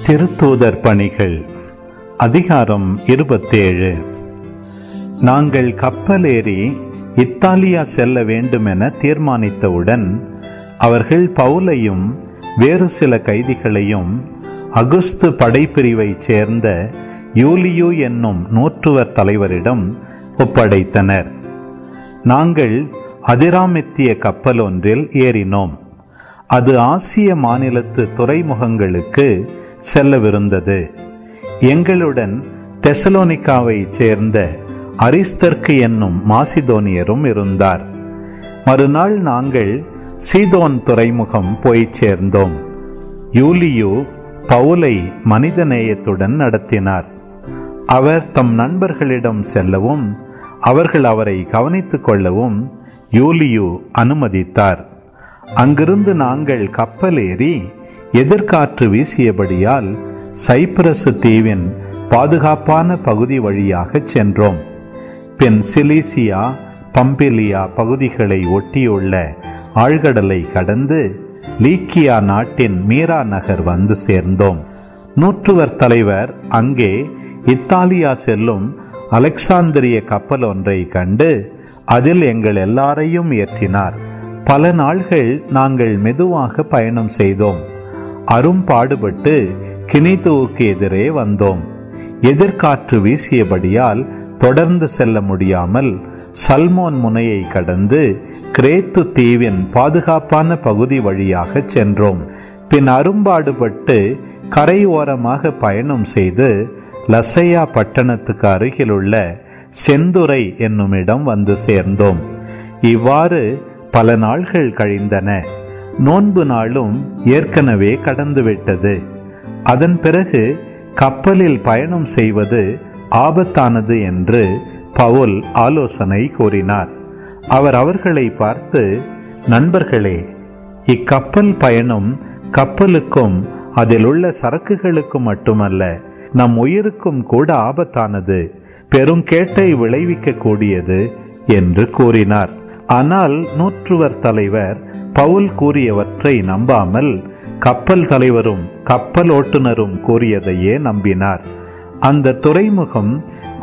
திருத்தூதர் பணிகள் அதிகாரம் 27. நாங்கள் கப்பலேறி இத்தாலியா செல்ல வேண்டுமென தீர்மானித்தவுடன் அவர்கள் பவுலையும் வேறு சில கைதிகளையும் அகுஸ்து படைப்பிரிவைச் சேர்ந்த யூலியு என்னும் நூற்றுவர் தலைவரிடம் ஒப்படைத்தனர். நாங்கள் அதிராமெத்திய கப்பல் ஒன்றில் ஏறினோம். அது ஆசிய மாநிலத்து துறைமுகங்களுக்கு செல்லவிருந்தது. எங்களுடன் தெசலோனிக்காவைச் சேர்ந்த அரிஸ்தர்க்கு என்னும் மாசிதோனியரும் இருந்தார். மறுநாள் நாங்கள் சீதோன் துறைமுகம் போய் சேர்ந்தோம். யூலியு பவுலை மனிதநேயத்துடன் நடத்தினார். அவர் தம் நண்பர்களிடம் செல்லவும் அவர்கள் அவரை கவனித்துக் கொள்ளவும் யூலியு அனுமதித்தார். அங்கிருந்து நாங்கள் கப்பல் ஏறி எதிர்காற்று வீசியபடியால் சைப்ரசு தீவின் பாதுகாப்பான பகுதி வழியாக சென்றோம். பின் சிலிசியா, பம்பிலியா பகுதிகளை ஒட்டியுள்ள ஆழ்கடலை கடந்து லீக்கியா நாட்டின் மீரா நகர் வந்து சேர்ந்தோம். நூற்றுவர் தலைவர் அங்கே இத்தாலியா செல்லும் அலெக்சாந்திரிய கப்பல் ஒன்றை கண்டு அதில் எங்கள் எல்லாரையும் ஏற்றினார். பல நாள்கள் நாங்கள் மெதுவாக பயணம் செய்தோம். அரும்பாடுபட்டு கினிதுவுக்கு எதிரே வந்தோம். எதிர்காற்று வீசியபடியால் தொடர்ந்து செல்ல முடியாமல் சல்மோன் முனையை கடந்து கிரேத்து தீவின் பாதுகாப்பான பகுதி வழியாக சென்றோம். பின் அரும்பாடுபட்டு கரை ஓரமாக பயணம் செய்து லசையா பட்டணத்துக்கு அருகிலுள்ள செந்துரை என்னும் இடம் வந்து சேர்ந்தோம். இவ்வாறு பல நாள்கள் கழிந்தன. நோன்பு நாளும் ஏற்கனவே கடந்துவிட்டது. அதன் பிறகு கப்பலில் பயணம் செய்வது ஆபத்தானது என்று பவுல் ஆலோசனை கூறினார். அவர் அவர்களை பார்த்து, நண்பர்களே, இக்கப்பல் பயணம் கப்பலுக்கும் அதில் உள்ள சரக்குகளுக்கும் மட்டுமல்ல, நம் உயிருக்கும் கூட ஆபத்தானது, பெருங்கேட்டை விளைவிக்க கூடியது என்று கூறினார். ஆனால் நூற்றுவர் தலைவர் பவுல் கூறியவற்றை நம்பாமல் கப்பல் தலைவரும் கப்பல் ஓட்டுநரும் கூறியதையே நம்பினார். அந்த துறைமுகம்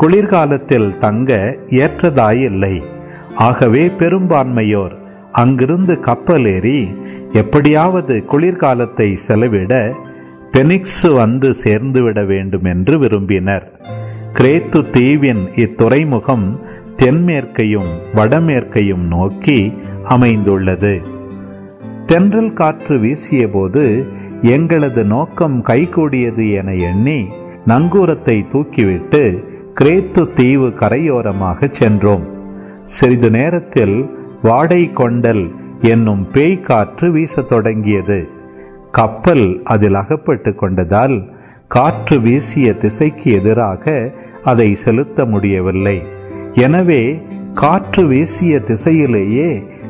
குளிர்காலத்தில் தங்க ஏற்றதாயில்லை. ஆகவே பெரும்பான்மையோர் அங்கிருந்து கப்பல் ஏறி எப்படியாவது குளிர்காலத்தை செலவிட பெனிக்சு வந்து சேர்ந்துவிட வேண்டும் என்று விரும்பினர். கிரேத்து தீவின் இத்துறைமுகம் தென்மேற்கையும் வடமேற்கையும் நோக்கி அமைந்துள்ளது. தென்றல் காற்று வீசிய போது எங்களது நோக்கம் கைகூடியது என எண்ணி நங்கூரத்தை தூக்கிவிட்டு கிரேத்து தீவு கரையோரமாக சென்றோம். சிறிது நேரத்தில் வாடை கொண்டல் என்னும் பேய் காற்று வீசத் தொடங்கியது. கப்பல் அதில் அகப்பட்டு கொண்டதால் காற்று வீசிய திசைக்கு எதிராக அதை செலுத்த முடியவில்லை. எனவே காற்று வீசிய திசையிலேயே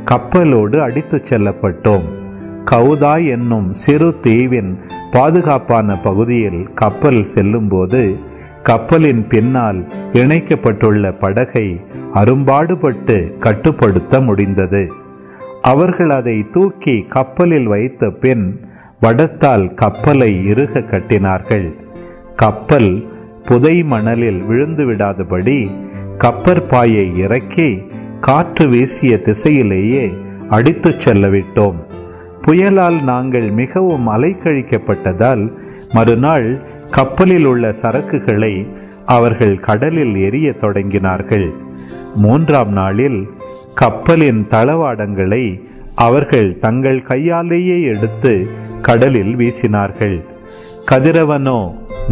கப்பலோடு அடித்துச் செல்லப்பட்டோம். கவுதா என்னும் சிறு தீவின் பாதுகாப்பான பகுதியில் கப்பல் செல்லும்போது கப்பலின் பின்னால் இணைக்கப்பட்டுள்ள படகை அரும்பாடுபட்டு கட்டுப்படுத்த முடிந்தது. அவர்கள் அதை தூக்கி கப்பலில் வைத்த பின் வடத்தால் கப்பலை இறுக கட்டினார்கள். கப்பல் புதை மணலில் விழுந்து விடாதபடி கப்பற்பாயை இறக்கி காற்று வீசிய திசையிலேயே அடித்துச் செல்லவிட்டோம். புயலால் நாங்கள் மிகவும் அலைக்கழிக்கப்பட்டதால் மறுநாள் கப்பலில் உள்ள சரக்குகளை அவர்கள் கடலில் எரிய தொடங்கினார்கள். 3ஆம் நாளில் கப்பலின் தளவாடங்களை அவர்கள் தங்கள் கையாலேயே எடுத்து கடலில் வீசினார்கள். கதிரவனோ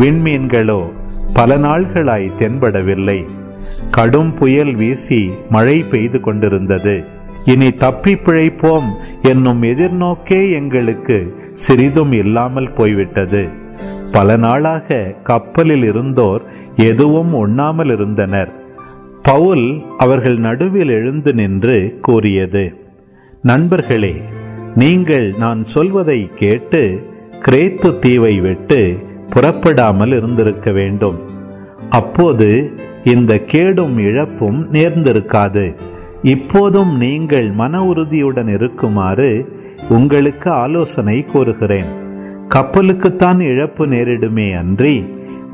விண்மீன்களோ பல நாள்களாய் தென்படவில்லை. கடும் புயல் வீசி மழை பெய்து கொண்டிருந்தது. இனி தப்பி பிழைப்போம் என்னும் எதிர்நோக்கே எங்களுக்கு சிறிதும் இல்லாமல் போய்விட்டது. பல நாளாக கப்பலில் இருந்தோர் எதுவும் உண்ணாமல் இருந்தனர். பவுல் அவர்கள் நடுவில் எழுந்து நின்று கூறியது, நண்பர்களே, நீங்கள் நான் சொல்வதை கேட்டு கிரேத்து தீவை விட்டு புறப்படாமல் இருந்திருக்க வேண்டும். அப்போது இந்த கேடும் இழப்பும் நேர்ந்திருக்காது. இப்போதும் நீங்கள் மன உறுதியுடன் இருக்குமாறு உங்களுக்கு ஆலோசனை கூறுகிறேன். கப்பலுக்குத்தான் இழப்பு நேரிடுமே அன்றி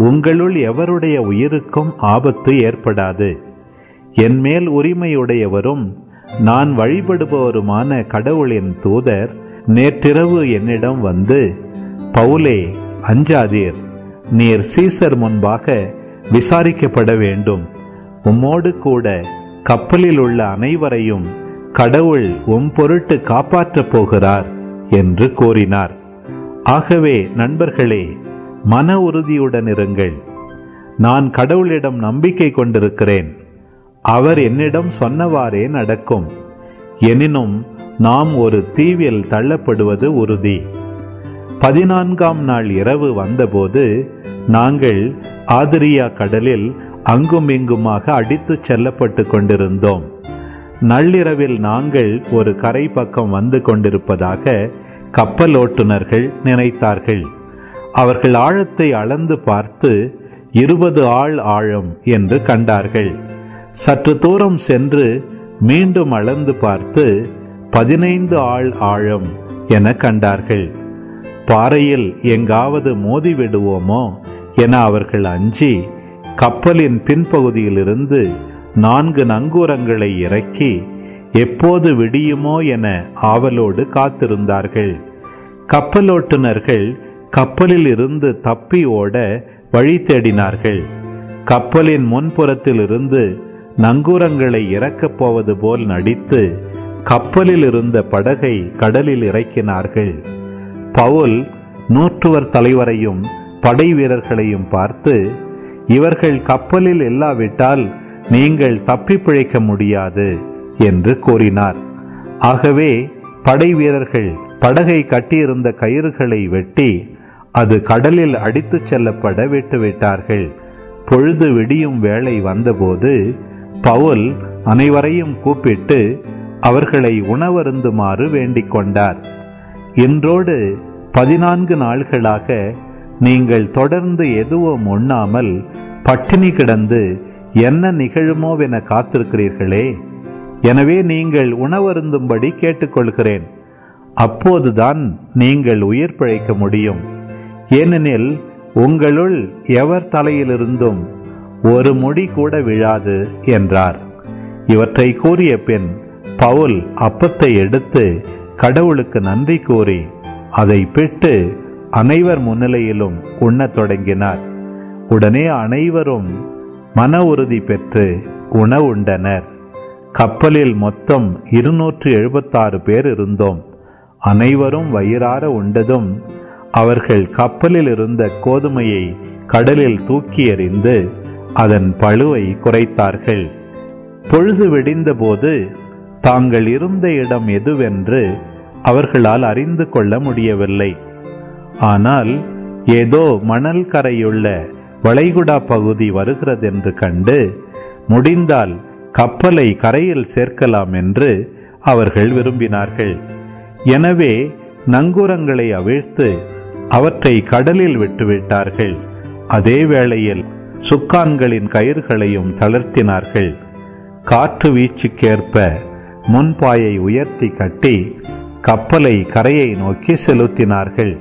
உங்களுள் எவருடைய உயிருக்கும் ஆபத்து ஏற்படாது. என்மேல் உரிமையுடையவரும் நான் வழிபடுபவருமான கடவுளின் தூதர் நேற்றிரவு என்னிடம் வந்து, பவுலே, அஞ்சாதீர், நீர் சீசர் முன்பாக விசாரிக்கப்பட வேண்டும். உம்மோடு கூட கப்பலில் உள்ள அனைவரையும் கடவுள் பொருட்டு காப்பாற்றப் போகிறார் என்று கூறினார். ஆகவே நண்பர்களே, மன உறுதியுடன் இருங்கள். நான் கடவுளிடம் நம்பிக்கை கொண்டிருக்கிறேன். அவர் என்னிடம் சொன்னவாறே நடக்கும். எனினும் நாம் ஒரு தீவில் தள்ளப்படுவது உறுதி. 14ஆம் நாள் இரவு வந்தபோது நாங்கள் ஆதிரியா கடலில் அங்கும் இங்குமாக அடித்து செல்லப்பட்டு கொண்டிருந்தோம். நள்ளிரவில் நாங்கள் ஒரு கரை பக்கம் வந்து கொண்டிருப்பதாக கப்பலோட்டுநர்கள் நினைத்தார்கள். அவர்கள் ஆழத்தை அளந்து பார்த்து 20 ஆழ் ஆழம் என்று கண்டார்கள். சற்று தூரம் சென்று மீண்டும் அளந்து பார்த்து 15 ஆழ் ஆழம் என கண்டார்கள். பாறையில் எங்காவது மோதிவிடுவோமோ என அவர்கள் அஞ்சி கப்பலின் பின்பகுதியிலிருந்து 4 நங்கூரங்களை இறக்கி எப்போது விடியுமோ என ஆவலோடு காத்திருந்தார்கள். கப்பலோட்டுநர்கள் கப்பலில் இருந்து தப்பி ஓட வழி தேடினார்கள். கப்பலின் முன்புறத்தில் இருந்து நங்கூரங்களை இறக்கப் போவது போல் நடித்து கப்பலில் இருந்த படகை கடலில் இறக்கினார்கள். பவுல் நூற்றுவர் தலைவரையும் படை வீரர்களையும் பார்த்து, இவர்கள் கப்பலில் இல்லாவிட்டால் நீங்கள் தப்பி பிழைக்க முடியாது என்று கூறினார். ஆகவே படை வீரர்கள் படகை கட்டியிருந்த கயிறுகளை வெட்டி அது கடலில் அடித்துச் செல்லப்பட விட்டுவிட்டார்கள். பொழுது விடியும் வேளை வந்தபோது பவுல் அனைவரையும் கூப்பிட்டு அவர்களை உணவருந்துமாறு வேண்டிக் கொண்டார். இன்றோடு 14 நாள்களாக நீங்கள் தொடர்ந்து எதுவும் உண்ணாமல் பட்டினி கிடந்து என்ன நிகழுமோவென காத்திருக்கிறீர்களே. எனவே நீங்கள் உணவருந்தும்படி கேட்டுக்கொள்கிறேன். அப்போதுதான் நீங்கள் உயிர் பிழைக்க முடியும். ஏனெனில் உங்களுள் எவர் தலையிலிருந்தும் ஒரு முடி கூட விழாது என்றார். இவற்றை கூறிய பின் பவுல் அப்பத்தை எடுத்து கடவுளுக்கு நன்றி கூறி அதை பிட்டு அனைவர் முன்னிலையிலும் உண்ணத் தொடங்கினார். உடனே அனைவரும் மன உறுதி பெற்று உணவுண்டனர். கப்பலில் மொத்தம் 276 பேர் இருந்தோம். அனைவரும் வயிறார உண்டதும் அவர்கள் கப்பலில் இருந்த கோதுமையை கடலில் தூக்கி எறிந்து அதன் பளுவை குறைத்தார்கள். பொழுது விடிந்த போது தாங்கள் இருந்த இடம் எதுவென்று அவர்களால் அறிந்து கொள்ள முடியவில்லை. ஆனால் ஏதோ மணல் கரையுள்ள வளைகுடா பகுதி வருகிறதென்று கண்டு முடிந்தால் கப்பலை கரையில் சேர்க்கலாம் என்று அவர்கள் விரும்பினார்கள். எனவே நங்கூரங்களை அவிழ்த்து அவற்றை கடலில் விட்டுவிட்டார்கள். அதே வேளையில் சுக்கான்களின் கயிறுகளையும் தளர்த்தினார்கள். காற்று வீச்சுக்கேற்ப முன்பாயை உயர்த்தி கட்டி கப்பலை கரையை நோக்கி செலுத்தினார்கள்.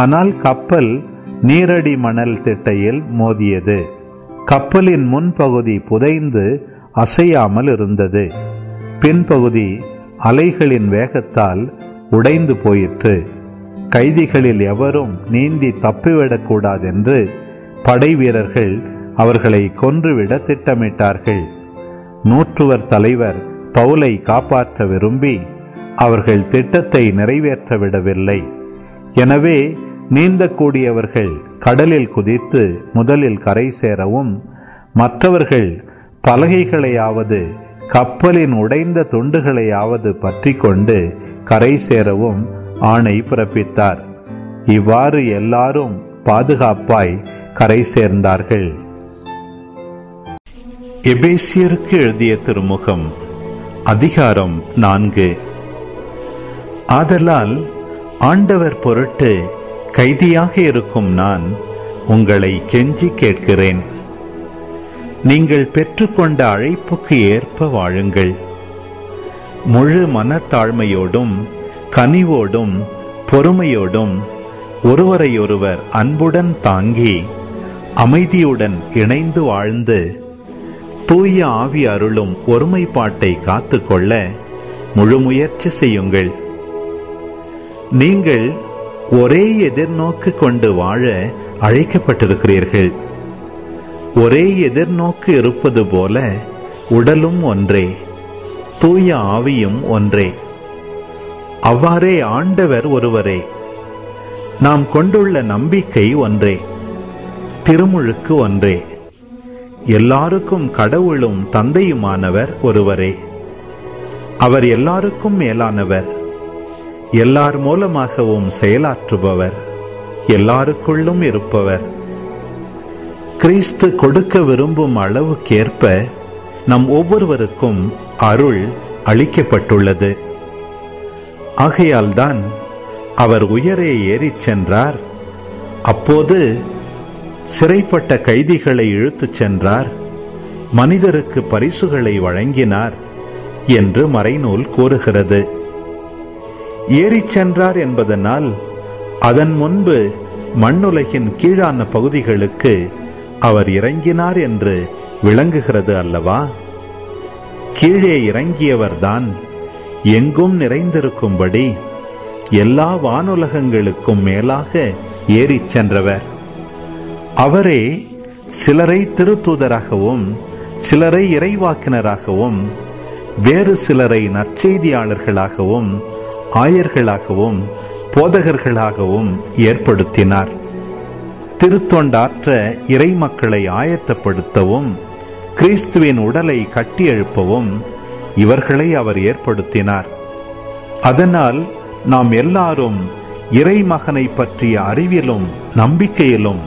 ஆனால் கப்பல் நீரடி மணல் திட்டையில் மோதியது. கப்பலின் முன்பகுதி புதைந்து அசையாமல் இருந்தது. பின்பகுதி அலைகளின் வேகத்தால் உடைந்து போயிற்று. கைதிகளில் எவரும் நீந்தி தப்பிவிடக்கூடாதென்று படை வீரர்கள் அவர்களை கொன்றுவிட திட்டமிட்டார்கள். நூற்றுவர் தலைவர் பவுலை காப்பாற்ற விரும்பி அவர்கள் திட்டத்தை நிறைவேற்ற விடவில்லை. எனவே நீந்தக்கூடியவர்கள் கடலில் குதித்து முதலில் கரை சேரவும், மற்றவர்கள் பலகைகளையாவது கப்பலின் உடைந்த துண்டுகளையாவது பற்றி கொண்டு கரை சேரவும் ஆணை பிறப்பித்தார். இவ்வாறு எல்லாரும் பாதுகாப்பாய் கரை சேர்ந்தார்கள். எபேசியருக்கு எழுதிய திருமுகம் அதிகாரம் 4. ஆதலால் ஆண்டவர் பொருட்டு கைதியாக இருக்கும் நான் உங்களை கெஞ்சி கேட்கிறேன். நீங்கள் பெற்றுக்கொண்ட அழைப்புக்கு ஏற்ப வாழுங்கள். முழு மனத்தாழ்மையோடும் கனிவோடும் பொறுமையோடும் ஒருவரையொருவர் அன்புடன் தாங்கி அமைதியுடன் இணைந்து வாழ்ந்து தூய ஆவி அருளும் ஒருமைப்பாட்டை காத்துக்கொள்ள முழு முயற்சி செய்யுங்கள். நீங்கள் ஒரே எதிர்நோக்கு கொண்டு வாழ அழைக்கப்பட்டிருக்கிறீர்கள். ஒரே எதிர்நோக்கு இருப்பது போல உடலும் ஒன்றே, தூய ஆவியும் ஒன்றே. அவ்வாறே ஆண்டவர் ஒருவரே. நாம் கொண்டுள்ள நம்பிக்கை ஒன்றே, திருமுழுக்கு ஒன்றே. எல்லாருக்கும் கடவுளும் தந்தையுமானவர் ஒருவரே. அவர் எல்லாருக்கும் மேலானவர், எல்லார் மூலமாகவும் செயலாற்றுபவர், எல்லாருக்குள்ளும் இருப்பவர். கிறிஸ்து கொடுக்க விரும்பும் அளவுக்கேற்ப நம் ஒவ்வொருவருக்கும் அருள் அளிக்கப்பட்டுள்ளது. ஆகையால்தான் அவர் உயரே ஏறிச் சென்றார். அப்போது சிறைப்பட்ட கைதிகளை இழுத்துச் சென்றார், மனிதருக்கு பரிசுகளை வழங்கினார் என்று மறைநூல் கூறுகிறது. ஏறிச் சென்றார் என்பதனால் அதன் முன்பு மண்ணுலகின் கீழான பகுதிகளுக்கு அவர் இறங்கினார் என்று விளங்குகிறது அல்லவா? கீழே இறங்கியவர்தான் எங்கும் நிறைந்திருக்கும்படி எல்லா வானுலகங்களுக்கும் மேலாக ஏறிச் சென்றவர். அவரே சிலரை திருத்தூதராகவும் சிலரை இறைவாக்கினராகவும் வேறு சிலரை நற்செய்தியாளர்களாகவும் ஆயர்களாகவும் போதகர்களாகவும் ஏற்படுத்தினார். திருத்தொண்டாற்ற இறை மக்களை ஆயத்தப்படுத்தவும் கிறிஸ்துவின் உடலை கட்டியெழுப்பவும் இவர்களை அவர் ஏற்படுத்தினார். அதனால் நாம் எல்லாரும் இறை மகனை பற்றிய அறிவிலும் நம்பிக்கையிலும்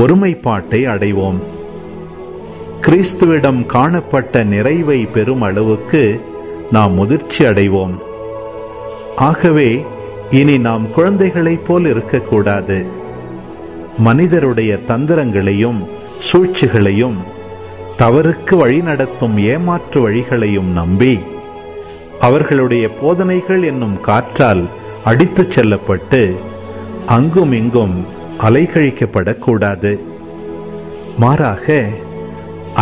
ஒருமைப்பாட்டை அடைவோம். கிறிஸ்துவிடம் காணப்பட்ட நிறைவை பெறும் அளவுக்கு நாம் முதிர்ச்சி அடைவோம். ஆகவே இனி நாம் குழந்தைகளைப் போல் இருக்கக்கூடாது. மனிதருடைய தந்திரங்களையும் சூழ்ச்சிகளையும் தவறுக்கு வழிநடத்தும் ஏமாற்று வழிகளையும் நம்பி அவர்களுடைய போதனைகள் என்னும் காற்றால் அடித்துச் செல்லப்பட்டு அங்கும் இங்கும் அலைக்கழிக்கப்படக்கூடாது. மாறாக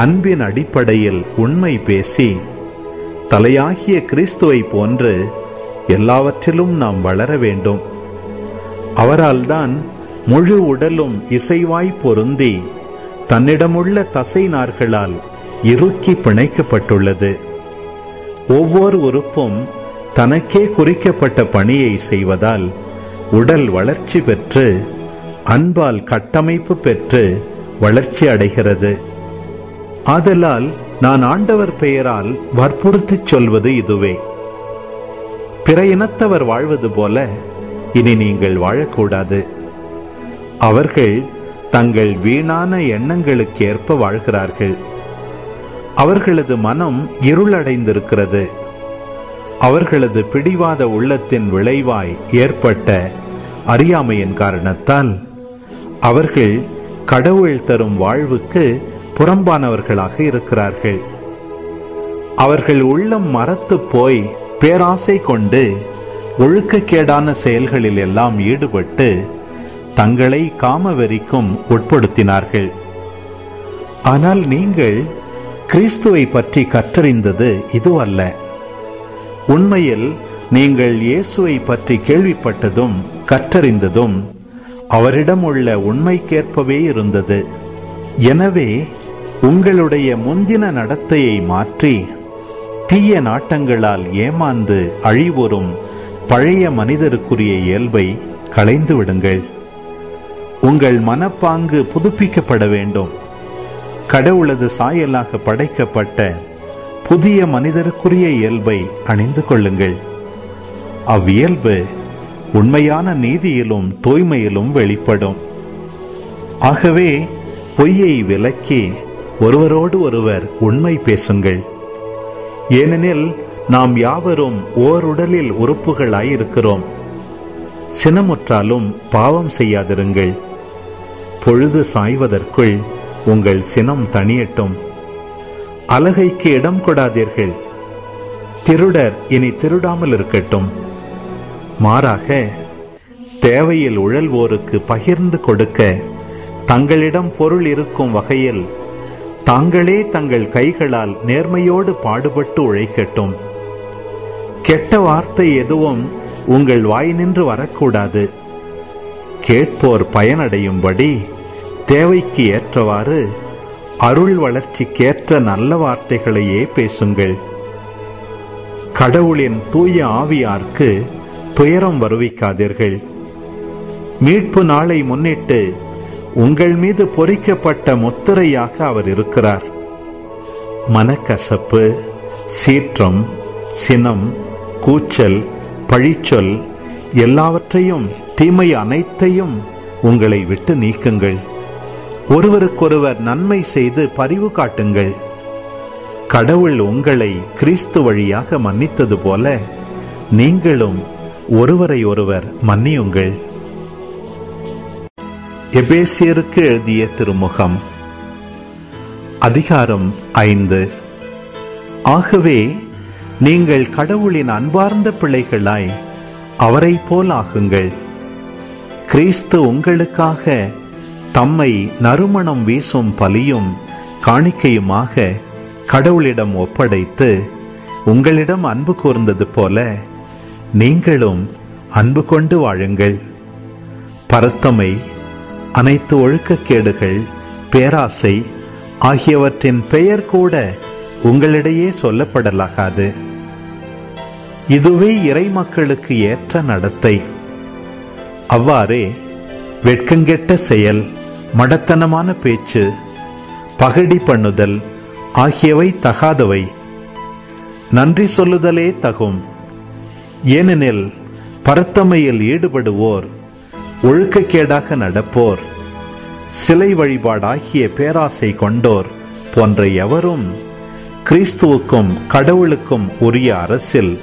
அன்பின் அடிப்படையில் உண்மை பேசி தலையாகிய கிறிஸ்துவை போன்று எல்லாவற்றிலும் நாம் வளர வேண்டும். அவரால்தான் முழு உடலும் இசைவாய் பொருந்தி தன்னிடமுள்ள தசை நார்களால் இறுக்கி பிணைக்கப்பட்டுள்ளது. ஒவ்வொரு உறுப்பும் தனக்கே குறிக்கப்பட்ட பணியை செய்வதால் உடல் வளர்ச்சி பெற்று அன்பால் கட்டமைப்பு பெற்று வளர்ச்சி அடைகிறது. ஆதலால் நான் ஆண்டவர் பெயரால் வற்புறுத்திச் சொல்வது இதுவே: பிற இனத்தவர் வாழ்வது போல இனி நீங்கள் வாழக்கூடாது. அவர்கள் தங்கள் வீணான எண்ணங்களுக்கேற்ப வாழ்கிறார்கள். அவர்களது மனம் இருளடைந்திருக்கிறது. அவர்களது பிடிவாத உள்ளத்தின் விளைவாய் ஏற்பட்ட அறியாமையின் காரணத்தால் அவர்கள் கடவுள் தரும் வாழ்வுக்கு புறம்பானவர்களாக இருக்கிறார்கள். அவர்கள் உள்ளம் மரத்து போய் பேராசை கொண்டு ஒழுக்கக்கேடான செயல்களில் எல்லாம் ஈடுபட்டு தங்களை காமவெறிக்கும் உட்படுத்தினார்கள். ஆனால் நீங்கள் கிறிஸ்துவை பற்றி கற்றறிந்தது இதுவல்ல. உண்மையில் நீங்கள் இயேசுவை பற்றி கேள்விப்பட்டதும் கற்றறிந்ததும் அவரிடம் உள்ள உண்மைக்கேற்பவே இருந்தது. எனவே உங்களுடைய முந்தின நடத்தையை மாற்றி தீய நாட்டங்களால் ஏமாந்து அழிவுறும் பழைய மனிதருக்குரிய இயல்பை களைந்து விடுங்கள். உங்கள் மனப்பாங்கு புதுப்பிக்கப்பட வேண்டும். கடவுளது சாயலாக படைக்கப்பட்ட புதிய மனிதருக்குரிய இயல்பை அணிந்து கொள்ளுங்கள். அவ்வியல்பு உண்மையான நீதியிலும் தூய்மையிலும் வெளிப்படும். ஆகவே பொய்யை விலக்கி ஒருவரோடு ஒருவர் உண்மை பேசுங்கள். ஏனெனில் நாம் யாவரும் ஓருடலில் உறுப்புகளாயிருக்கிறோம். சினமுற்றாலும் பாவம் செய்யாதிருங்கள். பொழுது சாய்வதற்குள் உங்கள் சினம் தணியட்டும். அலகைக்கு இடம் கொடாதீர்கள். திருடர் இனி திருடாமல் இருக்கட்டும். மாறாக தேவையில் உழல்வோருக்கு பகிர்ந்து கொடுக்க தங்களிடம் பொருள் இருக்கும் வகையில் தாங்களே தங்கள் கைகளால் நேர்மையோடு பாடுபட்டு உழைக்கட்டும். கெட்ட வார்த்தை எதுவும் உங்கள் வாய் நின்று வரக்கூடாது. கேட்போர் பயனடையும்படி தேவைக்கு ஏற்றவாறு அருள் வளர்ச்சிக்கேற்ற நல்ல வார்த்தைகளையே பேசுங்கள். கடவுளின் தூய ஆவியார்க்கு துயரம் வருவிக்காதீர்கள். மீட்பு நாளை முன்னிட்டு உங்கள் மீது பொறிக்கப்பட்ட முத்திரையாக அவர் இருக்கிறார். மனக்கசப்பு, சீற்றம், சினம், கூச்சல், பழிச்சொல் எல்லாவற்றையும், தீமை அனைத்தையும் உங்களை விட்டு நீக்குங்கள். ஒருவருக்கொருவர் நன்மை செய்து பரிவு காட்டுங்கள். கடவுள் உங்களை கிறிஸ்து வழியாக மன்னித்தது போல நீங்களும் ஒருவரை ஒருவர் மன்னியுங்கள். எபேசியருக்கு எழுதிய திருமுகம், அதிகாரம் 5. ஆகவே நீங்கள் கடவுளின் அன்பார்ந்த பிள்ளைகளாய் அவரை போல் ஆகுங்கள். கிறிஸ்து உங்களுக்காக தம்மை நறுமணம் வீசும் பலியும் காணிக்கையுமாக கடவுளிடம் ஒப்படைத்து உங்களிடம் அன்பு கூர்ந்தது போல நீங்களும் அன்பு கொண்டு வாழுங்கள். பரத்தமை, அனைத்து ஒழுக்கக்கேடுகள், பேராசை ஆகியவற்றின் பெயர் கூட உங்களிடையே சொல்லப்படலாகாது. இதுவே இறை மக்களுக்கு ஏற்ற நடத்தை. அவ்வாறே வெட்கங்கெட்ட செயல், மடத்தனமான பேச்சு, பகடி பண்ணுதல் ஆகியவை தகாதவை. நன்றி சொல்லுதலே தகும். ஏனெனில் பரத்தமையில் ஈடுபடுவோர், ஒழுக்கக்கேடாக நடப்போர், சிலை வழிபாடாகிய பேராசை கொண்டோர் போன்ற எவரும் கிறிஸ்துவுக்கும் கடவுளுக்கும் உரிய அரசில்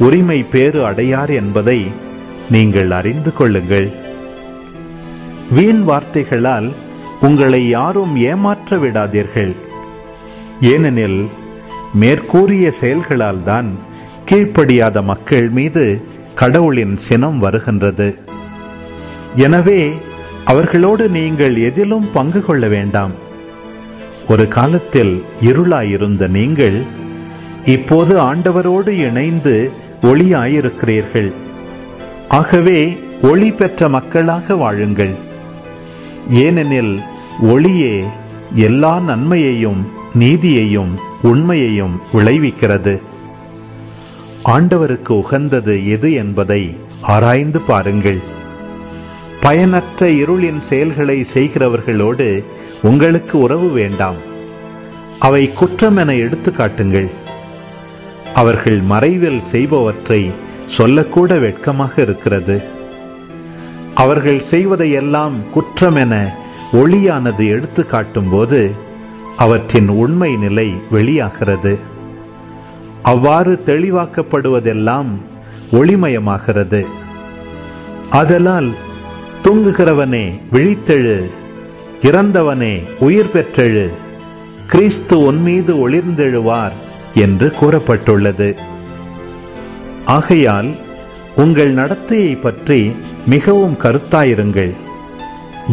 உரிமை பேறு அடையார் என்பதை நீங்கள் அறிந்து கொள்ளுங்கள். வீண் வார்த்தைகளால் உங்களை யாரும் ஏமாற்ற விடாதீர்கள். ஏனெனில் மேற்கூறிய செயல்களால் தான் கீழ்ப்படியாத மக்கள் மீது கடவுளின் சினம் வருகின்றது. எனவே அவர்களோடு நீங்கள் எதிலும் பங்கு கொள்ள வேண்டாம். ஒரு காலத்தில் இருளாயிருந்த நீங்கள் இப்போது ஆண்டவரோடு இணைந்து ஒளியாயிருக்கிறீர்கள். ஆகவே ஒளி பெற்ற மக்களாக வாழுங்கள். ஏனெனில் ஒளியே எல்லா நன்மையையும் நீதியையும் உண்மையையும் விளைவிக்கிறது. ஆண்டவருக்கு உகந்தது எது என்பதை ஆராய்ந்து பாருங்கள். பயனற்ற இருளின் செயல்களை செய்கிறவர்களோடு உங்களுக்கு உறவு வேண்டாம். அவை குற்றம் என எடுத்து காட்டுங்கள். அவர்கள் மறைவில் செய்பவற்றை சொல்லக்கூட வெட்கமாக இருக்கிறது. அவர்கள் செய்வதையெல்லாம் குற்றம் என ஒளியானது எடுத்து காட்டும் போது அவற்றின் உண்மை நிலை வெளியாகிறது. அவ்வாறு தெளிவாக்கப்படுவதெல்லாம் ஒளிமயமாகிறது. ஆதலால் தூங்குகிறவனே விழித்தெழு, இறந்தவனே உயிர் பெற்றெழு, கிறிஸ்து உன்மீது ஒளிர்ந்தெழுவார் என்று கூறப்பட்டுள்ளது. ஆகையால் உங்கள் நடத்தையை பற்றி மிகவும் கருத்தாயிருங்கள்.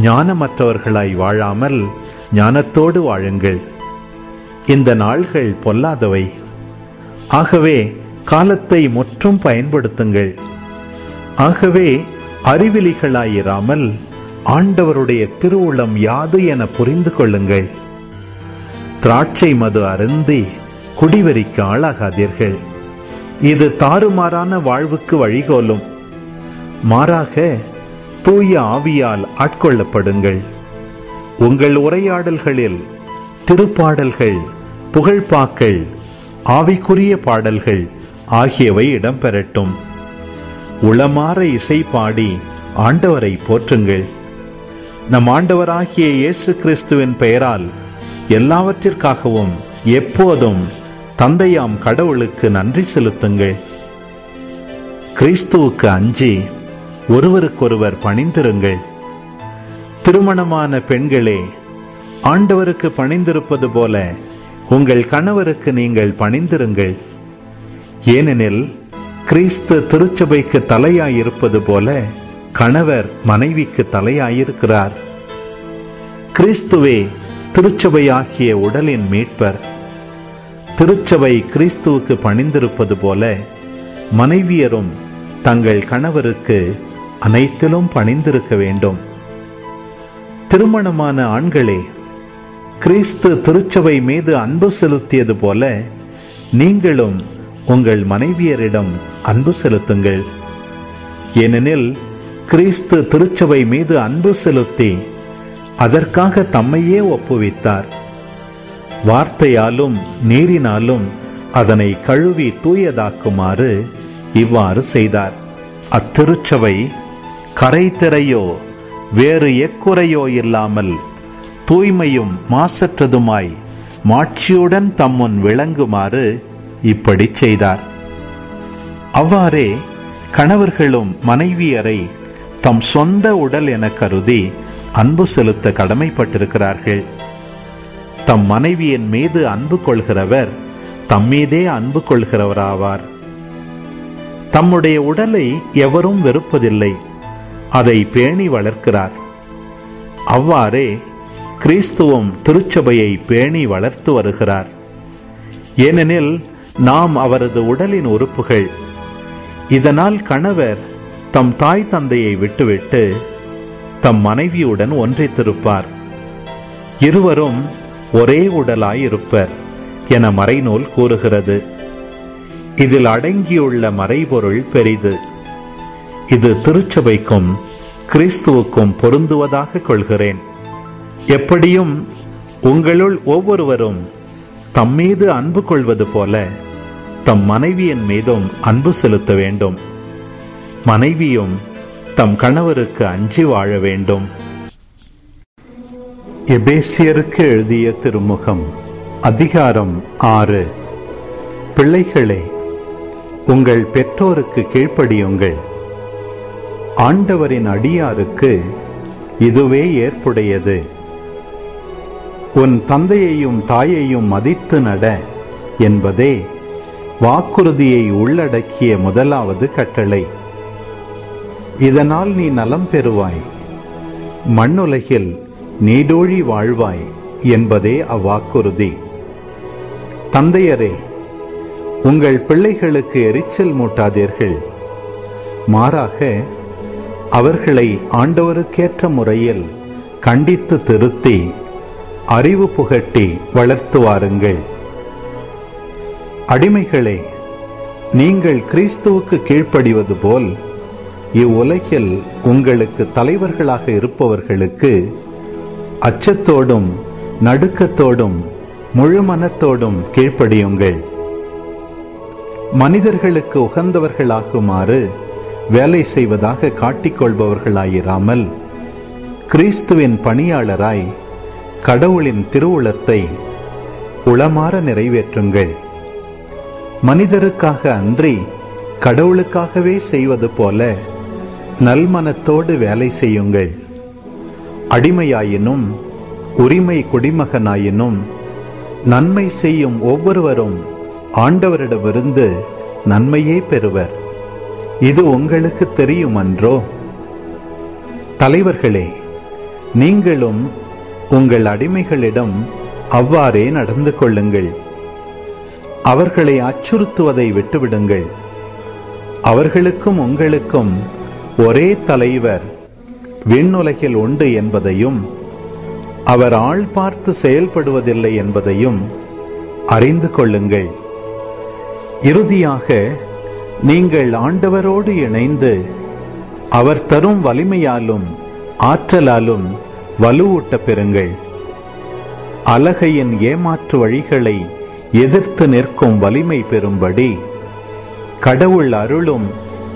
ஞானமற்றவர்களாய் வாழாமல் ஞானத்தோடு வாழுங்கள். இந்த நாள்கள் பொல்லாதவை. ஆகவே காலத்தை முற்றும் பயன்படுத்துங்கள். ஆகவே அறிவிலிகளாயிராமல் ஆண்டவருடைய திருவுளம் யாது என புரிந்து கொள்ளுங்கள். திராட்சை மது அருந்தி குடிவெறிக்கு ஆளாகாதீர்கள். இது தாறுமாறான வாழ்வுக்கு வழிகோலும். மாறாக தூய ஆவியால் ஆட்கொள்ளப்படுங்கள். உங்கள் உரையாடல்களில் திருப்பாடல்கள், புகழ்பாக்கள், ஆவிக்குரிய பாடல்கள் ஆகியவை இடம்பெறட்டும். உளமாற இசை பாடி ஆண்டவரை போற்றுங்கள். நம் ஆண்டவராகிய இயேசு கிறிஸ்துவின் பெயரால் எல்லாவற்றிற்காகவும் எப்போதும் தந்தையாம் கடவுளுக்கு நன்றி செலுத்துங்கள். கிறிஸ்துவுக்கு அஞ்சி ஒருவருக்கொருவர் பணிந்திருங்கள். திருமணமான பெண்களே, ஆண்டவருக்கு பணிந்திருப்பது போல உங்கள் கணவருக்கு நீங்கள் பணிந்திருங்கள். ஏனெனில் கிறிஸ்து திருச்சபைக்கு தலையாயிருப்பது போல கணவர் மனைவிக்கு தலையாயிருக்கிறார். கிறிஸ்துவே திருச்சபையாகிய உடலின் மீட்பர். திருச்சபை கிறிஸ்துவுக்கு பணிந்திருப்பது போல மனைவியரும் தங்கள் கணவருக்கு அனைத்திலும் பணிந்திருக்க வேண்டும். திருமணமான ஆண்களே, கிறிஸ்து திருச்சபை மீது அன்பு செலுத்தியது போல நீங்களும் உங்கள் மனைவியரிடம் அன்பு செலுத்துங்கள். ஏனெனில் கிறிஸ்து திருச்சபை மீது அன்பு செலுத்தி அதற்காக தம்மையே ஒப்புவித்தார். வார்த்தையாலும் நீரினாலும் அதனை கழுவி தூயதாக்குமாறு இவ்வாறு செய்தார். அத்திருச்சபை கரைதிரையோ வேறு எக்குறையோ இல்லாமல் தூய்மையும் மாசற்றதுமாய் மாட்சியுடன் தம்முன் விளங்குமாறு இப்படி செய்தார். அவ்வாறே கணவர்களும் மனைவியரை தம் சொந்த உடல் என கருதி அன்பு செலுத்த கடமைப்பட்டிருக்கிறார்கள். தம் மனைவியின் மீது அன்பு கொள்கிறவர் தம்மீதே அன்பு கொள்கிறவராவார். தம்முடைய உடலை எவரும் வெறுப்பதில்லை, அதை பேணி வளர்க்கிறார். அவ்வாறே கிறிஸ்துவும் திருச்சபையை பேணி வளர்த்து வருகிறார். ஏனெனில் நாம் அவரது உடலின் உறுப்புகள். இதனால் கணவர் தம் தாய் தந்தையை விட்டுவிட்டு தம் மனைவியுடன் ஒன்றித்திருப்பார். இருவரும் ஒரே உடலாயிருப்பர் என மறைநூல் கூறுகிறது. இதில் அடங்கியுள்ள மறைபொருள் பெரிது. இது திருச்சபைக்கும் கிறிஸ்துவுக்கும் பொருந்துவதாக கொள்கிறேன். எப்படியும் உங்களுள் ஒவ்வொருவரும் தம்மீது அன்பு கொள்வது போல தம் மனைவியின் மீதும் அன்பு செலுத்த வேண்டும். மனைவியும் தம் கணவருக்கு அஞ்சி வாழ வேண்டும். எபேசியருக்கு எழுதிய திருமுகம், அதிகாரம் 6. பிள்ளைகளே, உங்கள் பெற்றோருக்கு கீழ்ப்படியுங்கள். ஆண்டவரின் அடியாருக்கு இதுவே ஏற்புடையது. உன் தந்தையையும் தாயையும் மதித்து நட என்பதே வாக்குறுதியை உள்ளடக்கிய முதலாவது கட்டளை. இதனால் நீ நலம் பெறுவாய், மண்ணுலகில் நீடோழி வாழ்வாய் என்பதே அவ்வாக்குறுதி. தந்தையரே, உங்கள் பிள்ளைகளுக்கு எரிச்சல் மூட்டாதீர்கள். மாறாக அவர்களை ஆண்டவருக்கேற்ற முறையில் கண்டித்து திருத்தி அறிவு புகட்டி வளர்த்து வாருங்கள். அடிமைகளே, நீங்கள் கிறிஸ்துவுக்கு கீழ்ப்படிவது போல் இவ்வுலகில் உங்களுக்கு தலைவர்களாக இருப்பவர்களுக்கு அச்சத்தோடும் நடுக்கத்தோடும் முழு மனத்தோடும் கீழ்ப்படியுங்கள். மனிதர்களுக்கு உகந்தவர்களாகுமாறு வேலை செய்வதாக காட்டிக்கொள்பவர்களாயிராமல் கிறிஸ்துவின் பணியாளராய் கடவுளின் திருவுளத்தை உளமாற நிறைவேற்றுங்கள். மனிதருக்காக அன்றி கடவுளுக்காகவே செய்வது போல நல்மனத்தோடு வேலை செய்யுங்கள். அடிமையாயினும் உரிமை குடிமகனாயினும் நன்மை செய்யும் ஒவ்வொருவரும் ஆண்டவரிடமிருந்து நன்மையே பெறுவர். இது உங்களுக்கு தெரியுமன்றோ? தலைவர்களே, நீங்களும் உங்கள் அடிமைகளிடம் அவ்வாறே நடந்து கொள்ளுங்கள். அவர்களை அச்சுறுத்துவதை விட்டுவிடுங்கள். அவர்களுக்கும் உங்களுக்கும் ஒரே தலைவர் விண்ணுலகில் உண்டு என்பதையும் அவர் ஆள் பார்த்து செயல்படுவதில்லை என்பதையும் அறிந்து கொள்ளுங்கள். இறுதியாக நீங்கள் ஆண்டவரோடு இணைந்து அவர் தரும் வலிமையாலும் ஆற்றலாலும் வலுவூட்ட பெறுங்கள். அலகையின் ஏமாற்று வழிகளை எதிர்த்து நிற்கும் வலிமை பெறும்படி கடவுள் அருளும்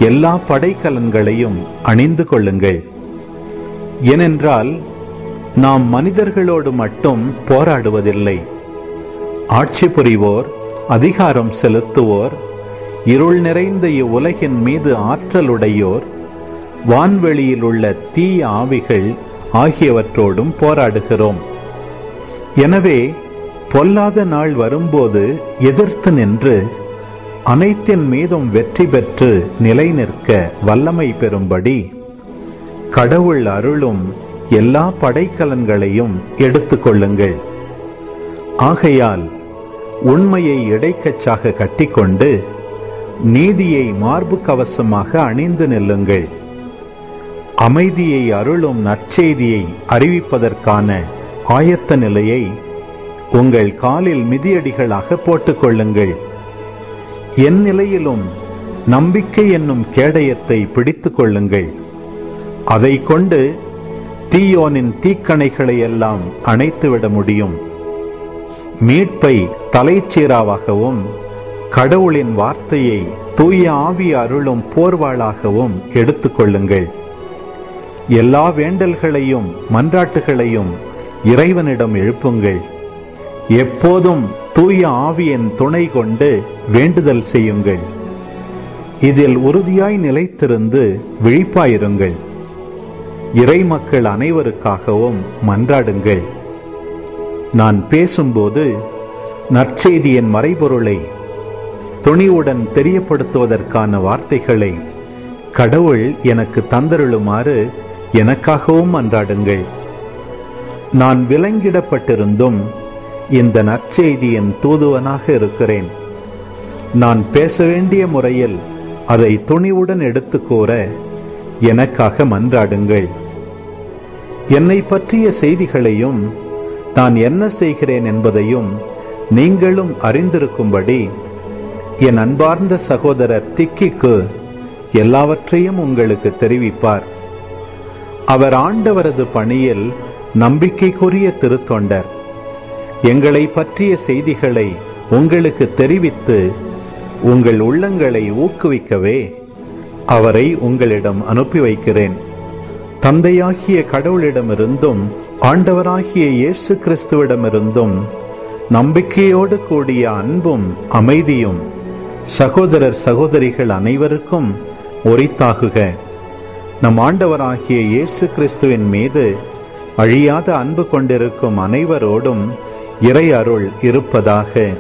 எல்லா படைக்கலன்களையும் அணிந்து கொள்ளுங்கள். ஏனென்றால் நாம் மனிதர்களோடு மட்டும் போராடுவதில்லை. ஆட்சி புரிவோர், அதிகாரம் செலுத்துவோர், இருள் நிறைந்த இவ்வுலகின் மீது ஆற்றலுடையோர், வான்வெளியில் உள்ள தீய ஆவிகள் ஆகியவற்றோடும் போராடுகிறோம். எனவே பொல்லாத நாள் வரும்போது எதிர்த்து நின்று அனைத்தின் மீதும் வெற்றி பெற்று நிலை நிற்க வல்லமை பெறும்படி கடவுள் அருளும் எல்லா படைக்கலன்களையும் எடுத்துக்கொள்ளுங்கள். ஆகையால் உண்மையை இடைக்கச்சாக கட்டிக்கொண்டு நீதியை மார்பு கவசமாக அணிந்து நில்லுங்கள். அமைதியை அருளும் நற்செய்தியை அறிவிப்பதற்கான ஆயத்த நிலையை உங்கள் காலில் மிதியடிகளாக போட்டுக்கொள்ளுங்கள். என் நிலையிலும் நம்பிக்கை என்னும் கேடயத்தை பிடித்துக் கொள்ளுங்கள். அதை கொண்டு தீயோனின் தீக்கணைகளை எல்லாம் அணைத்துவிட முடியும். மீட்பை தலைச்சீராவாகவும் கடவுளின் வார்த்தையை தூய ஆவி அருளும் போர்வாளாகவும் எடுத்துக்கொள்ளுங்கள். எல்லா வேண்டல்களையும் மன்றாட்டுகளையும் இறைவனிடம் எழுப்புங்கள். எப்போதும் தூய ஆவியின் துணை கொண்டு வேண்டுதல் செய்யுங்கள். இதில் உறுதியாய் நிலைத்திருந்து விழிப்பாயிருங்கள். இறை மக்கள் அனைவருக்காகவும் மன்றாடுங்கள். நான் பேசும்போது நற்செய்தியின் மறைபொருளை துணிவுடன் தெரியப்படுத்துவதற்கான வார்த்தைகளை கடவுள் எனக்கு தந்தருளுமாறு எனக்காகவும் மன்றாடுங்கள். நான் விலங்கிடப்பட்டிருந்தும் இந்த நற்செய்தியின் தூதுவனாக இருக்கிறேன். நான் பேச வேண்டிய முறையில் அதை துணிவுடன் எடுத்து கூற எனக்காக மன்றாடுங்கள். என்னை பற்றிய செய்திகளையும் நான் என்ன செய்கிறேன் என்பதையும் நீங்களும் அறிந்திருக்கும்படி என் அன்பார்ந்த சகோதரர் திக்கிக்கு எல்லாவற்றையும் உங்களுக்கு தெரிவிப்பார். அவர் ஆண்டவரது பணியில் நம்பிக்கைக்குரிய திருத்தொண்டர். எங்களை பற்றிய செய்திகளை உங்களுக்கு தெரிவித்து உங்கள் உள்ளங்களை ஊக்குவிக்கவே அவரை உங்களிடம் அனுப்பி வைக்கிறேன். தந்தையாகிய கடவுளிடமிருந்தும் ஆண்டவராகிய இயேசு கிறிஸ்துவிடமிருந்தும் நம்பிக்கையோடு கூடிய அன்பும் அமைதியும் சகோதரர் சகோதரிகள் அனைவருக்கும் உரித்தாகுக. நம் ஆண்டவராகிய இயேசு கிறிஸ்துவின் மீது அழியாத அன்பு கொண்டிருக்கும் அனைவரோடும் இறை அருள் இருப்பதாக.